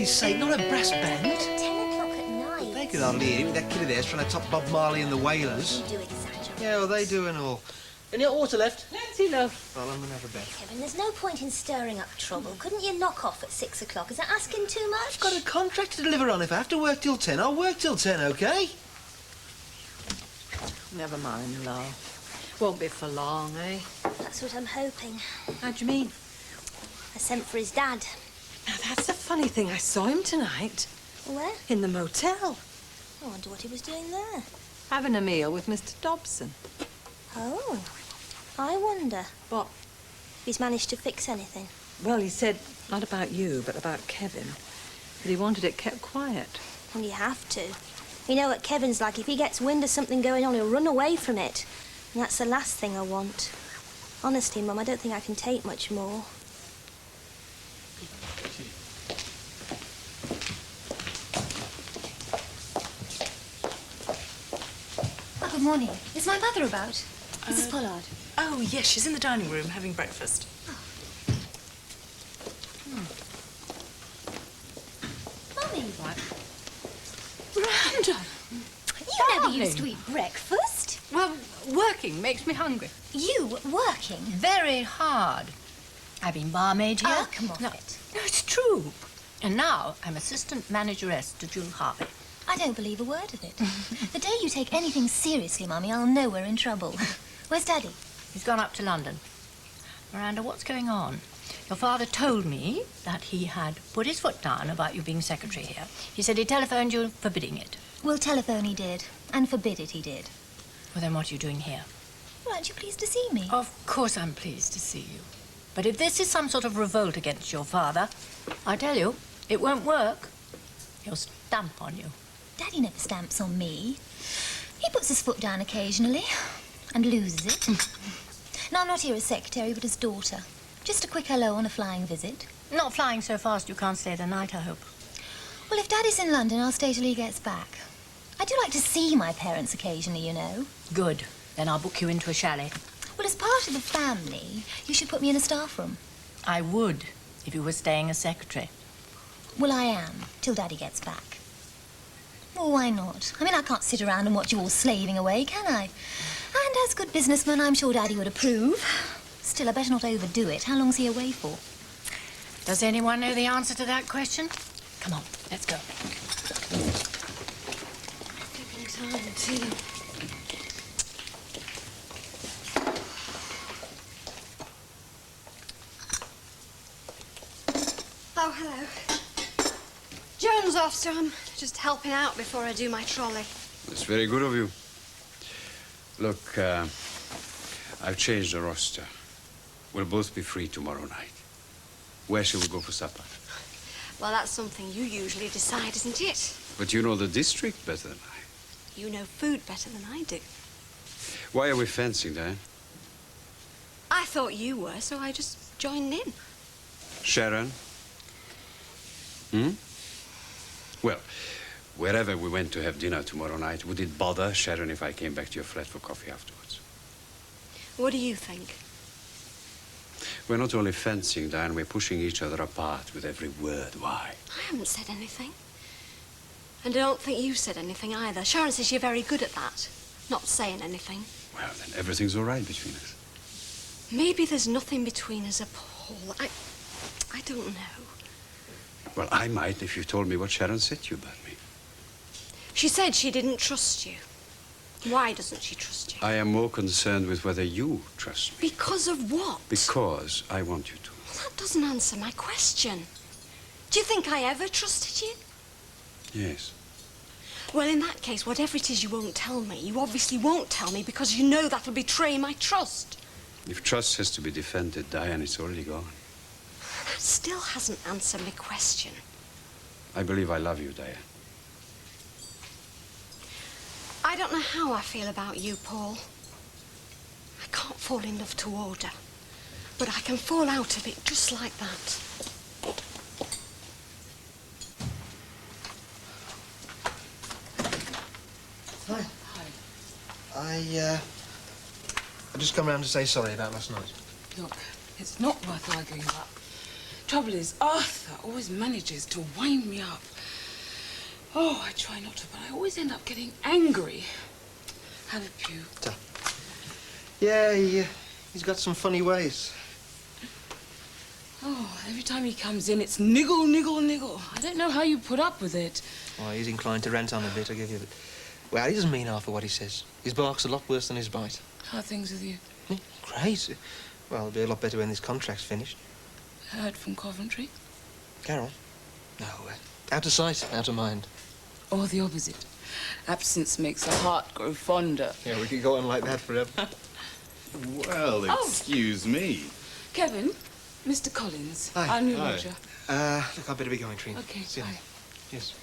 goodness sake, not a brass band. 10 o'clock at night. Well, they could hardly hear it with that kid of theirs trying to top Bob Marley and the Wailers. You do exaggerate. Yeah, well, they do and all. Any hot water left? Plenty, love. Well, I'm going to have a bet. Kevin, there's no point in stirring up trouble. Couldn't you knock off at 6 o'clock? Is that asking too much? I've got a contract to deliver on. If I have to work till 10, I'll work till 10, OK? Never mind, love. Won't be for long, eh? That's what I'm hoping. How do you mean? I sent for his dad. Now, that's the funny thing. I saw him tonight. Where? In the motel. I wonder what he was doing there. Having a meal with Mr. Dobson. Oh, I wonder. What? If he's managed to fix anything. Well, he said, not about you, but about Kevin. That he wanted it kept quiet. Well, you have to. You know what Kevin's like. If he gets wind of something going on, he'll run away from it. And that's the last thing I want. Honestly, Mum, I don't think I can take much more. Oh, good morning. Is my mother about? Mrs. Pollard. Oh, yes, she's in the dining room having breakfast. Mummy. What? Miranda! You never used to eat breakfast. Well, working makes me hungry. You working? Very hard. I've been barmaid here. Oh, come off it. No, it's true. And now I'm assistant manageress to June Harvey. I don't believe a word of it. The day you take anything seriously, Mummy, I'll know we're in trouble. Where's Daddy? He's gone up to London. Miranda, what's going on? Your father told me that he had put his foot down about you being secretary here. He said he telephoned you forbidding it. Well, telephone he did, and forbid it he did. Well, then what are you doing here? Well, aren't you pleased to see me? Of course I'm pleased to see you. But if this is some sort of revolt against your father, I tell you, it won't work. He'll stamp on you. Daddy never stamps on me. He puts his foot down occasionally and loses it. Now, I'm not here as secretary, but as daughter. Just a quick hello on a flying visit. Not flying so fast you can't stay the night, I hope. Well, if Daddy's in London, I'll stay till he gets back. I do like to see my parents occasionally, you know. Good. Then I'll book you into a chalet. Well, as part of the family, you should put me in a staff room. I would, if you were staying as secretary. Well, I am, till Daddy gets back. Well, why not? I mean, I can't sit around and watch you all slaving away, can I? And as good businessman, I'm sure Daddy would approve. Still, I better not overdo it. How long's he away for? Does anyone know the answer to that question? Come on, let's go. Taking time, too. Oh, hello. Joan's off, so I'm just helping out before I do my trolley. That's very good of you. Look, I've changed the roster. We'll both be free tomorrow night. Where shall we go for supper? Well, that's something you usually decide, isn't it? But you know the district better than I. You know food better than I do. Why are we fencing, Diane? I thought you were, so I just joined in. Sharon? Hmm? Well, wherever we went to have dinner tomorrow night, would it bother Sharon if I came back to your flat for coffee afterwards? What do you think? We're not only fencing, Diane, we're pushing each other apart with every word. Why? I haven't said anything. And I don't think you said anything either. Sharon says you're very good at that, not saying anything. Well, then everything's all right between us. Maybe there's nothing between us, Paul. I don't know. Well, I might if you told me what Sharon said to you about me. She said she didn't trust you. Why doesn't she trust you? I am more concerned with whether you trust me. Because of what? Because I want you to. Well, that doesn't answer my question. Do you think I ever trusted you? Yes. Well, in that case, whatever it is you won't tell me, you obviously won't tell me because you know that'll betray my trust. If trust has to be defended, Diane, it's already gone. That still hasn't answered my question. I believe I love you, Diane. I don't know how I feel about you, Paul. I can't fall in love to order, but I can fall out of it just like that. Hi. I just come round to say sorry about last night. Look, it's not worth arguing about. Trouble is, Arthur always manages to wind me up. Oh, I try not to, but I always end up getting angry. Have a pew. Yeah, he's got some funny ways. Oh, every time he comes in, it's niggle, niggle, niggle. I don't know how you put up with it. Oh, he's inclined to rent on a bit, I give you. But, well, he doesn't mean half of what he says. His bark's a lot worse than his bite. How are things with you? Great. Well, it'll be a lot better when this contract's finished. Heard from Coventry? Carol? No, out of sight, out of mind. Or the opposite. Absence makes the heart grow fonder. Yeah, we could go on like that forever. Well, excuse me. Kevin, Mr. Collins, Hi. our new Hi. lodger. Look, I'd better be going, Trina. Okay, See you bye. later. Yes.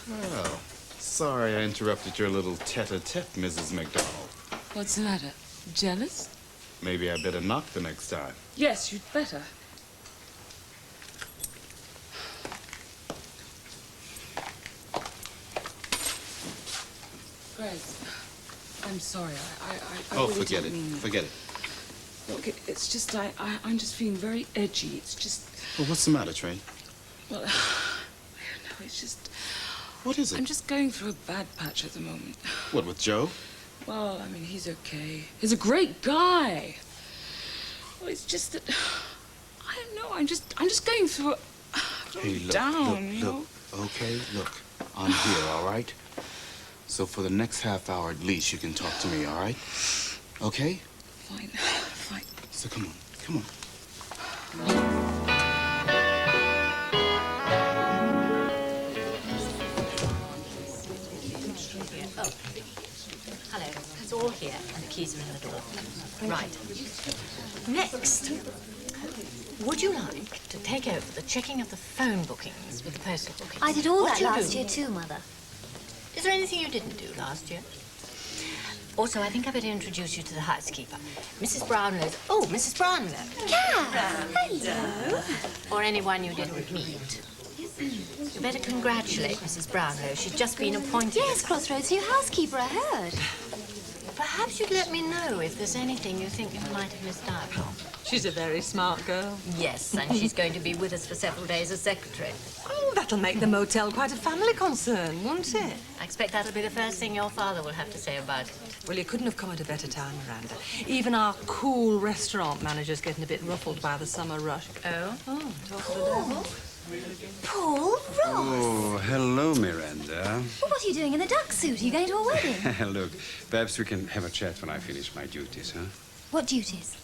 Well, sorry I interrupted your little tete-a-tete, Mrs. MacDonald. What's the matter? Jealous? Maybe I better knock the next time. Yes, you'd better. Greg, I'm sorry. I Oh, really forget didn't it. mean Forget it. Look, it's just I'm just feeling very edgy. It's just... Well, what's the matter, Trina? Well, I don't know. It's just... What is it? I'm just going through a bad patch at the moment. What, with Joe? Well, I mean, he's okay. He's a great guy. Well, it's just that... I don't know. I'm just going through a... Hey, look, down, you know? look. Okay, look. I'm here, all right? So for the next half hour at least, you can talk to me, all right? Okay? Fine, fine. So come on, come on. Oh, hello. It's all here, and the keys are in the door. Right. Next, would you like to take over the checking of the phone bookings with the postal bookings? I did all What that you last do? year too, Mother. Is there anything you didn't do last year? Also, I think I better introduce you to the housekeeper. Mrs. Brownlow's... Oh, Mrs. Brownlow. Kath! Hello. Or anyone you didn't meet. You better congratulate Mrs. Brownlow. She's just been appointed. Yes, Crossroads' new housekeeper, I heard. Perhaps you'd let me know if there's anything you think you might have missed out on. She's a very smart girl. Yes, and she's going to be with us for several days as secretary. Oh, that'll make the motel quite a family concern, won't it? I expect that'll be the first thing your father will have to say about it. Well, you couldn't have come at a better time, Miranda. Even our cool restaurant manager's getting a bit ruffled by the summer rush. Oh? Oh, talk of the devil. Paul Ross. Oh, hello, Miranda. Well, what are you doing in the duck suit? Are you going to a wedding? Look, perhaps we can have a chat when I finish my duties, huh? What duties?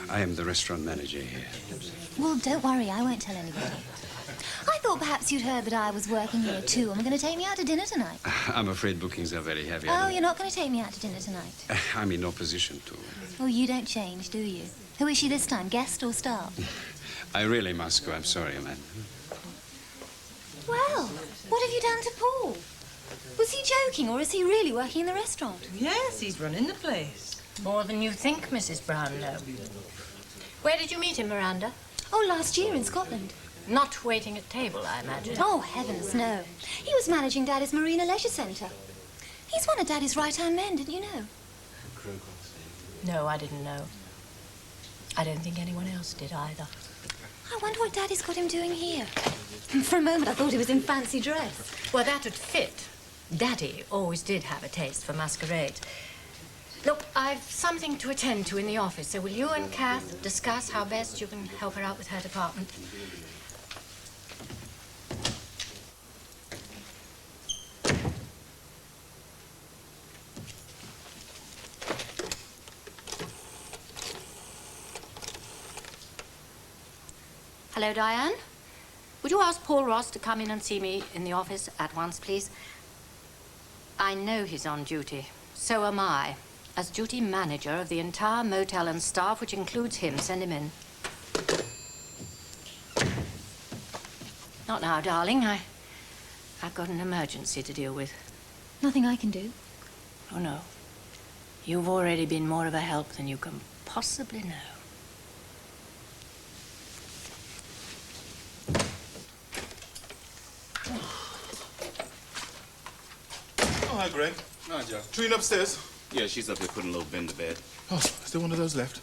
I am the restaurant manager here. Well, don't worry, I won't tell anybody. I thought perhaps you'd heard that I was working here too and were going to take me out to dinner tonight. I'm afraid bookings are very heavy. Oh, you're not going to take me out to dinner tonight? I'm in opposition to. Oh, you don't change, do you? Who is she this time, guest or star? I really must go. I'm sorry, man. Well, what have you done to Paul? Was he joking or is he really working in the restaurant? Yes, he's running the place. More than you think, Mrs. Brownlow. Where did you meet him, Miranda? Oh, last year in Scotland. Not waiting at table, I imagine. Oh, heavens, no. He was managing Daddy's Marina Leisure Centre. He's one of Daddy's right-hand men, didn't you know? No, I didn't know. I don't think anyone else did either. I wonder what Daddy's got him doing here. For a moment, I thought he was in fancy dress. Well, that would fit. Daddy always did have a taste for masquerade. Look, I've something to attend to in the office, so will you and Kath discuss how best you can help her out with her department? Hello, Diane. Would you ask Paul Ross to come in and see me in the office at once, please? I know he's on duty. So am I. As duty manager of the entire motel and staff, which includes him, send him in. Not now, darling. I've got an emergency to deal with. Nothing I can do. Oh, no. You've already been more of a help than you can possibly know. Oh, hi, Greg. Hi, Joe. Trina upstairs? Yeah, she's up there putting little Ben to bed. Oh, is there one of those left?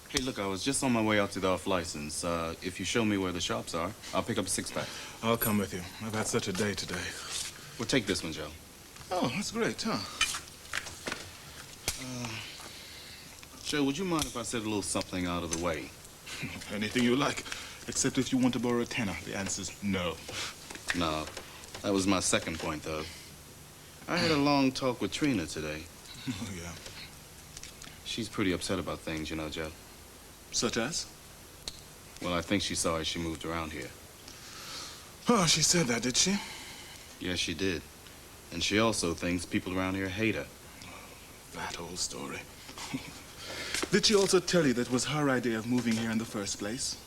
Hey, look, I was just on my way out to the off-license. If you show me where the shops are, I'll pick up a six-pack. I'll come with you. I've had such a day today. Well, take this one, Joe. Oh, that's great, huh? Joe, would you mind if I said a little something out of the way? Anything you like, except if you want to borrow a tenner. The answer's no. No, that was my second point, though. I had a long talk with Trina today. Oh, yeah. She's pretty upset about things, you know, Joe. Such as? Well, I think she's sorry she moved around here. Oh, she said that, did she? Yes, she did. And she also thinks people around here hate her. That whole story. Did she also tell you that it was her idea of moving here in the first place?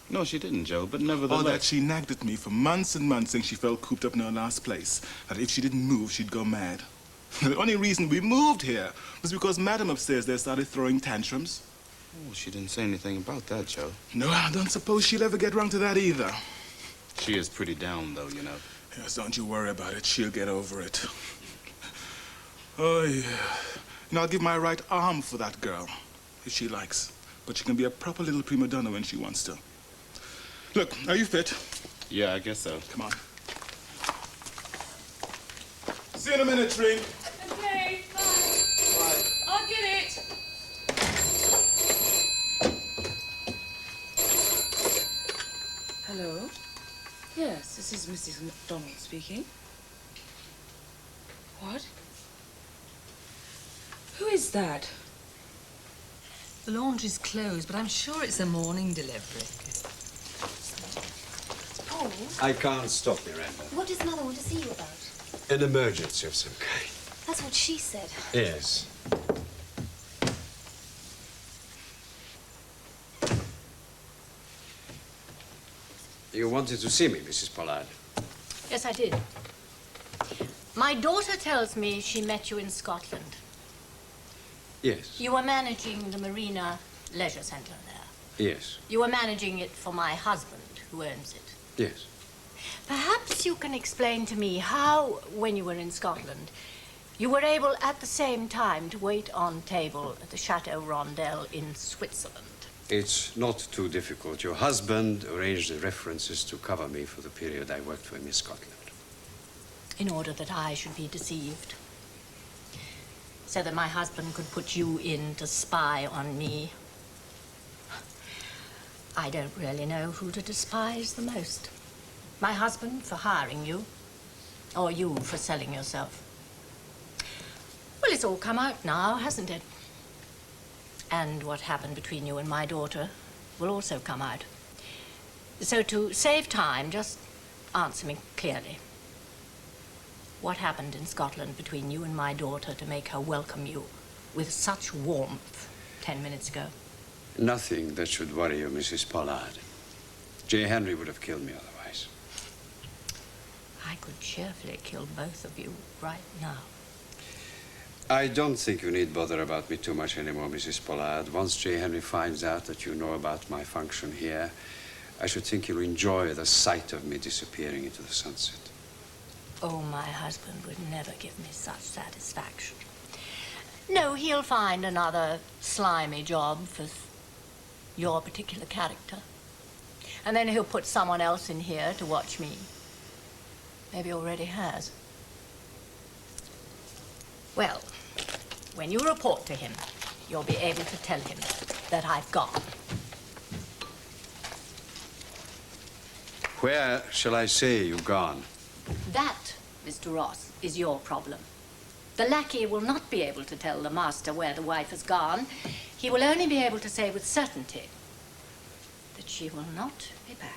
No, she didn't, Joe, but nevertheless... Or that she nagged at me for months and months saying she felt cooped up in her last place. That if she didn't move, she'd go mad. The only reason we moved here was because Madam upstairs there started throwing tantrums. Oh, she didn't say anything about that, Joe. No, I don't suppose she'll ever get round to that either. She is pretty down, though, you know. Yes, don't you worry about it. She'll get over it. Oh, yeah. And I'll give my right arm for that girl, if she likes. But she can be a proper little prima donna when she wants to. Look, are you fit? Yeah, I guess so. Come on. See you in a minute, Trina. Okay, fine. Bye. I'll get it. Hello? Yes, this is Mrs. MacDonald speaking. What? Who is that? The laundry's closed, but I'm sure it's a morning delivery. Paul, I can't stop, Miranda. what does Mother want to see you about? An emergency of some kind. That's what she said. Yes. You wanted to see me, Mrs. Pollard? Yes, I did. My daughter tells me she met you in Scotland. Yes. You were managing the Marina Leisure Centre there. Yes. You were managing it for my husband, who owns it. Yes. Perhaps you can explain to me how, when you were in Scotland, you were able at the same time to wait on table at the Chateau Rondel in Switzerland. It's not too difficult. Your husband arranged the references to cover me for the period I worked for him in Scotland. In order that I should be deceived. So that my husband could put you in to spy on me. I don't really know who to despise the most. My husband for hiring you, or you for selling yourself. Well, it's all come out now, hasn't it? And what happened between you and my daughter will also come out. So to save time, just answer me clearly. What happened in Scotland between you and my daughter to make her welcome you with such warmth 10 minutes ago? Nothing that should worry you, Mrs. Pollard. J. Henry would have killed me otherwise. I could cheerfully kill both of you right now. I don't think you need bother about me too much anymore, Mrs. Pollard. Once J. Henry finds out that you know about my function here, I should think he'll enjoy the sight of me disappearing into the sunset. Oh, my husband would never give me such satisfaction. No, he'll find another slimy job for your particular character. And then he'll put someone else in here to watch me. Maybe already has. Well, when you report to him, you'll be able to tell him that I've gone. Where shall I say you've gone? That, Mr. Ross, is your problem. The lackey will not be able to tell the master where the wife has gone. He will only be able to say with certainty that she will not be back.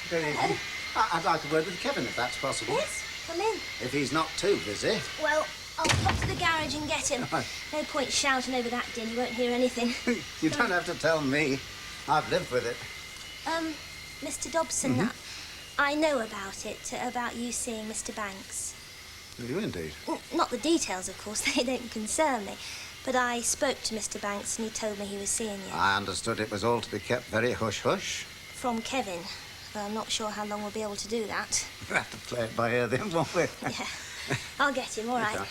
Good evening. I'd like a word with Kevin, if that's possible. Yes, come in. If he's not too busy. Well, I'll pop to the garage and get him. No point shouting over that din, you won't hear anything. You don't have to tell me. I've lived with it. Mr. Dobson, I know about it, about you seeing Mr. Banks. Do you indeed? Not the details, of course, they don't concern me. But I spoke to Mr. Banks and he told me he was seeing you. I understood it was all to be kept very hush-hush. From Kevin. Well, I'm not sure how long we'll be able to do that. We'll have to play it by ear then, won't we? Yeah. I'll get him, all right. Okay.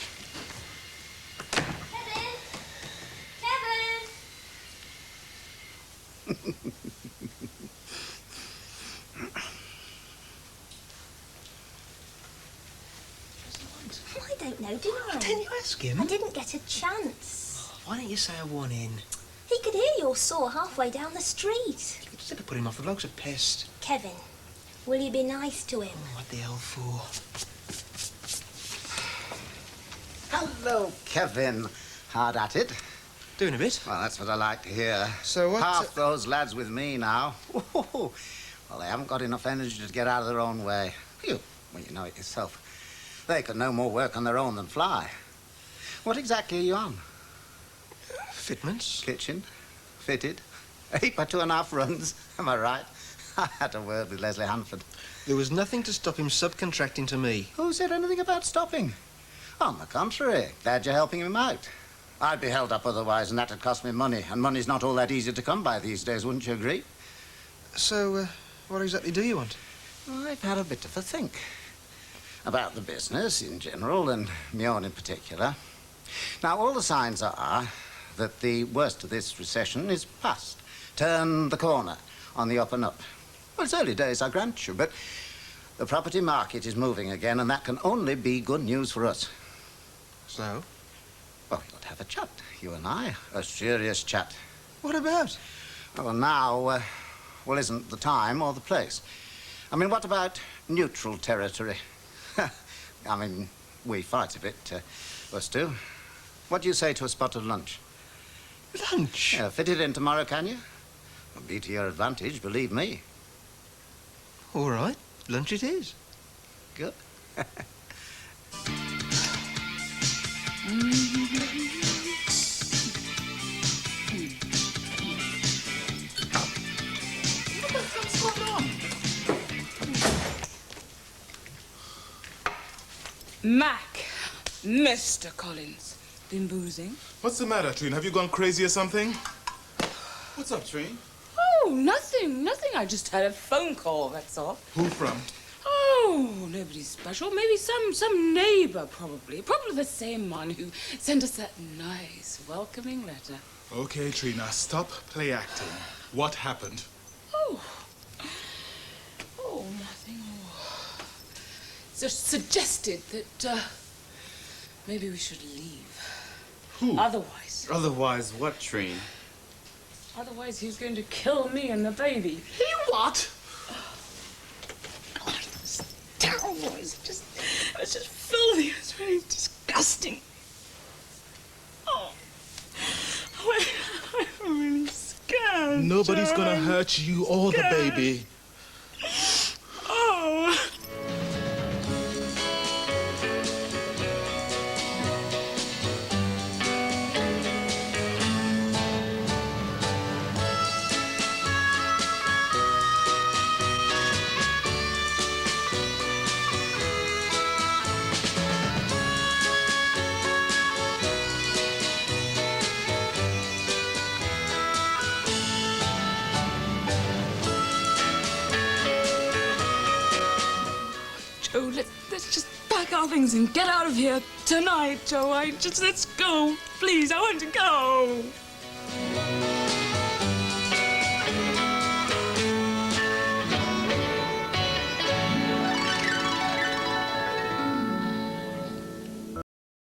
Kevin! Kevin! I don't know, do I? Didn't you ask him? I didn't get a chance. Why don't you say I want in? He could hear your saw halfway down the street. You could simply put him off. The bloke's a pest. Kevin, will you be nice to him? What the hell for? Hello, Kevin. Hard at it? Doing a bit. Well, that's what I like to hear. So what... Half those lads with me now. Well, they haven't got enough energy to get out of their own way. Well, you know it yourself. They could no more work on their own than fly. What exactly are you on? Fitments. Kitchen. Fitted. 8 by 2.5 runs. Am I right? I had a word with Leslie Hanford. There was nothing to stop him subcontracting to me. Who said anything about stopping? On the contrary, glad you're helping him out. I'd be held up otherwise, and that'd cost me money, and money's not all that easy to come by these days, wouldn't you agree? So, what exactly do you want? I've had a bit of a think about the business in general, and my own in particular. Now, all the signs are that the worst of this recession is past. Turn the corner on the up and up. Well, it's early days, I grant you, but the property market is moving again, and that can only be good news for us. So? Well, we ought to have a chat, you and I. A serious chat. What about? Well, now, well, isn't the time or the place. I mean, what about neutral territory? I mean, we fight a bit, us two. What do you say to a spot of lunch? Lunch? Yeah, fit it in tomorrow, can you? It'll be to your advantage, believe me. All right. Lunch it is. Good. What's going on? Mac, Mr. Collins, been boozing? What's the matter, Trina? Have you gone crazy or something? What's up, Trina? Oh, nothing. I just had a phone call, that's all. Who from? Oh, nobody special. Maybe some neighbor, probably. Probably the same one who sent us that nice, welcoming letter. Okay, Trina, stop play acting. What happened? Oh, nothing. Just suggested that maybe we should leave. Who? Otherwise. Otherwise what, Trina? Otherwise, he's going to kill me and the baby. He what? God, it was terrible. It was just filthy. It was really disgusting. Oh, I'm really scared. Nobody's gonna John. hurt you or the baby. Oh. Joe, let's just pack our things and get out of here tonight, Joe. Let's go. Please, I want to go.